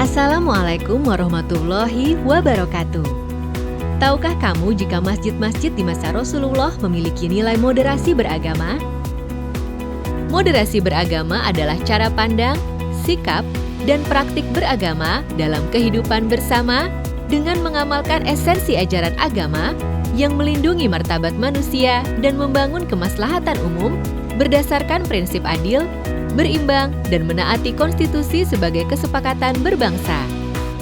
Assalamualaikum warahmatullahi wabarakatuh. Tahukah kamu jika masjid-masjid di masa Rasulullah memiliki nilai moderasi beragama? Moderasi beragama adalah cara pandang, sikap, dan praktik beragama dalam kehidupan bersama dengan mengamalkan esensi ajaran agama yang melindungi martabat manusia dan membangun kemaslahatan umum berdasarkan prinsip adil, berimbang, dan menaati konstitusi sebagai kesepakatan berbangsa.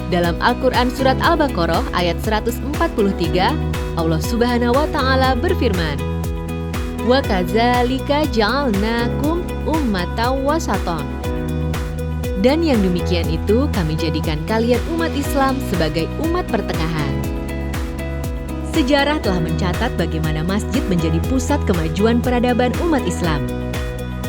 Dalam Al-Quran Surat Al-Baqarah ayat 143, Allah Subhanahu wa Ta'ala berfirman, "Wa kadzalika ja'alnakum ummatan wasaton." Dan yang demikian itu kami jadikan kalian umat Islam sebagai umat pertengahan. Sejarah telah mencatat bagaimana masjid menjadi pusat kemajuan peradaban umat Islam.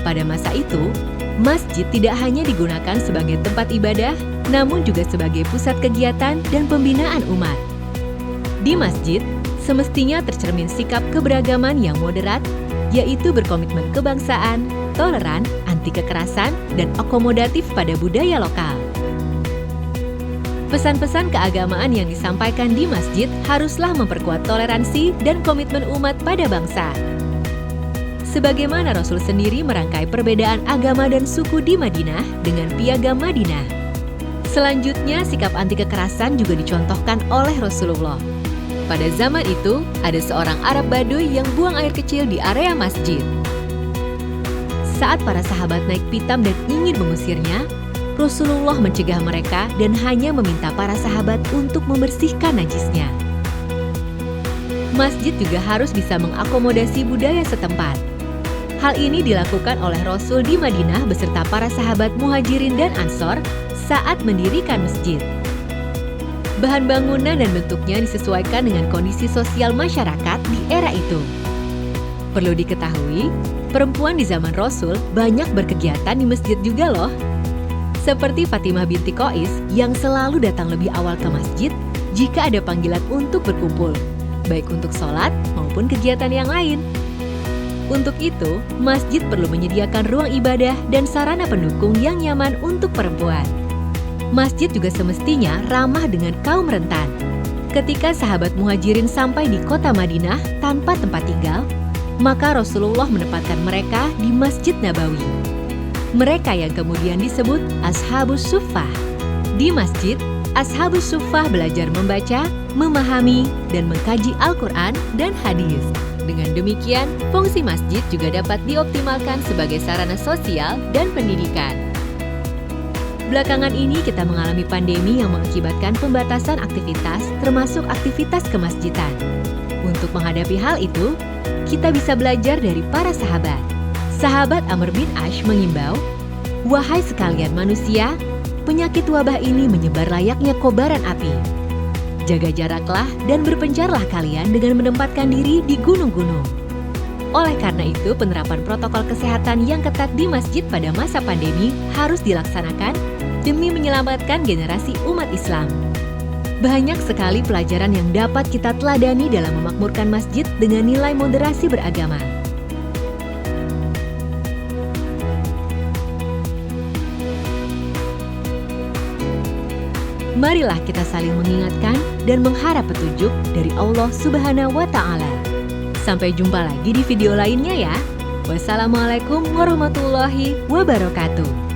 Pada masa itu, masjid tidak hanya digunakan sebagai tempat ibadah, namun juga sebagai pusat kegiatan dan pembinaan umat. Di masjid, semestinya tercermin sikap keberagaman yang moderat, yaitu berkomitmen kebangsaan, toleran, anti kekerasan, dan akomodatif pada budaya lokal. Pesan-pesan keagamaan yang disampaikan di masjid haruslah memperkuat toleransi dan komitmen umat pada bangsa. Sebagaimana Rasul sendiri merangkai perbedaan agama dan suku di Madinah dengan piagam Madinah. Selanjutnya, sikap anti kekerasan juga dicontohkan oleh Rasulullah. Pada zaman itu, ada seorang Arab Baduy yang buang air kecil di area masjid. Saat para sahabat naik pitam dan ingin mengusirnya, Rasulullah mencegah mereka dan hanya meminta para sahabat untuk membersihkan najisnya. Masjid juga harus bisa mengakomodasi budaya setempat. Hal ini dilakukan oleh Rasul di Madinah beserta para sahabat Muhajirin dan Ansor saat mendirikan masjid. Bahan bangunan dan bentuknya disesuaikan dengan kondisi sosial masyarakat di era itu. Perlu diketahui, perempuan di zaman Rasul banyak berkegiatan di masjid juga loh. Seperti Fatimah binti Qais yang selalu datang lebih awal ke masjid jika ada panggilan untuk berkumpul, baik untuk sholat maupun kegiatan yang lain. Untuk itu, masjid perlu menyediakan ruang ibadah dan sarana pendukung yang nyaman untuk perempuan. Masjid juga semestinya ramah dengan kaum rentan. Ketika sahabat Muhajirin sampai di kota Madinah tanpa tempat tinggal, maka Rasulullah menempatkan mereka di Masjid Nabawi. Mereka yang kemudian disebut Ashabus Suffah. Di masjid, Ashabus Suffah belajar membaca, memahami, dan mengkaji Al-Quran dan hadis. Dengan demikian, fungsi masjid juga dapat dioptimalkan sebagai sarana sosial dan pendidikan. Belakangan ini kita mengalami pandemi yang mengakibatkan pembatasan aktivitas, termasuk aktivitas kemasjidan. Untuk menghadapi hal itu, kita bisa belajar dari para sahabat. Sahabat Amr bin Ash mengimbau, "Wahai sekalian manusia, penyakit wabah ini menyebar layaknya kobaran api. Jaga jaraklah dan berpencarlah kalian dengan menempatkan diri di gunung-gunung." Oleh karena itu, penerapan protokol kesehatan yang ketat di masjid pada masa pandemi harus dilaksanakan demi menyelamatkan generasi umat Islam. Banyak sekali pelajaran yang dapat kita teladani dalam memakmurkan masjid dengan nilai moderasi beragama. Marilah kita saling mengingatkan dan mengharap petunjuk dari Allah Subhanahu wa Ta'ala. Sampai jumpa lagi di video lainnya ya. Wassalamualaikum warahmatullahi wabarakatuh.